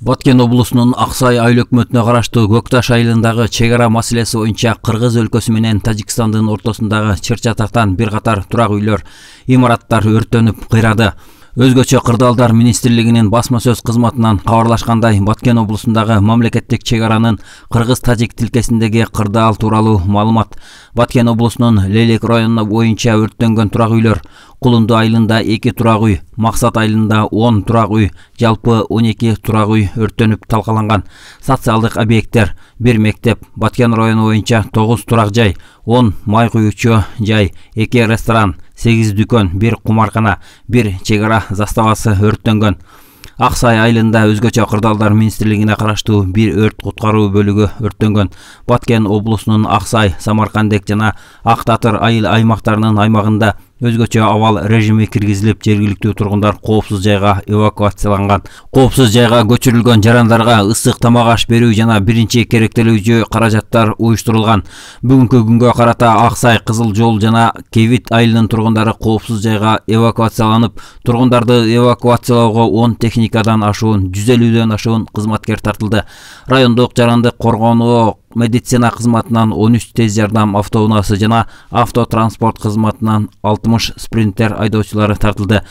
Баткен облусунун Аксай айыл өкмөтүнө караштуу Көкташ айылындагы чек ара маселеси боюнча Кыргыз өлкөсү менен Тажикстандын ортосундагы Чыр-Чатактан бир катар турак үйлөр, имараттар өрттөнүп кыйрады. Өзгөчө Кырдаалдар министрлигинин басма сөз кызматынан кабарлашкандай, Баткен облусундагы мамлекеттик чек аранын кыргыз-тажик тилкесиндеги кырдаал тууралуу маалымат. Баткен облусунун Лелек району боюнча өрттөнгөн турак үйлөр: Кулунду айылында 2 турак үй, Максат айылында 10 турак үй, жалпы 12 турак үй өрттөнүп талкаланган. Социалдык объекттер: 1 мектеп, Баткен району боюнча 9 турак жай, 10 май куюучу жай, 2 ресторан, 8 дүкөн, 1 кумаркана, 1 чек ара заставасы өрттөнгөн. Аксай айылында өзгөчө Кырдаалдар министрлигине караштуу бир өрт куткаруу бөлүгү өрттөнгөн. Баткен облусунун Аксай, Самаркандек жана Ак Татыр айыл аймактарынын аймагында өзгөчө абал режими киргизилип, жергиликтүү тургундар коопсуз жайга эвакуацияланган. Коопсуз жайга көчүрүлгөн жарандарга ысык тамак аш берүү жана биринчи керектелүүчү каражаттар уюштурулган. Бүгүнкү күнгө карата Аксай, Кызыл Жол жана Кебит айылынын тургундары коопсуз жайга эвакуацияланып, тургундарды эвакуациялоого 10 техникадан ашуун, 150дөн ашуун кызматкер тартылды. Райондук жарандык коргонуу медицина кызматынан 13 тез жардам автоунаасы жана автотранспорт кызматынан 60 спринтер айдоочулары тартылды.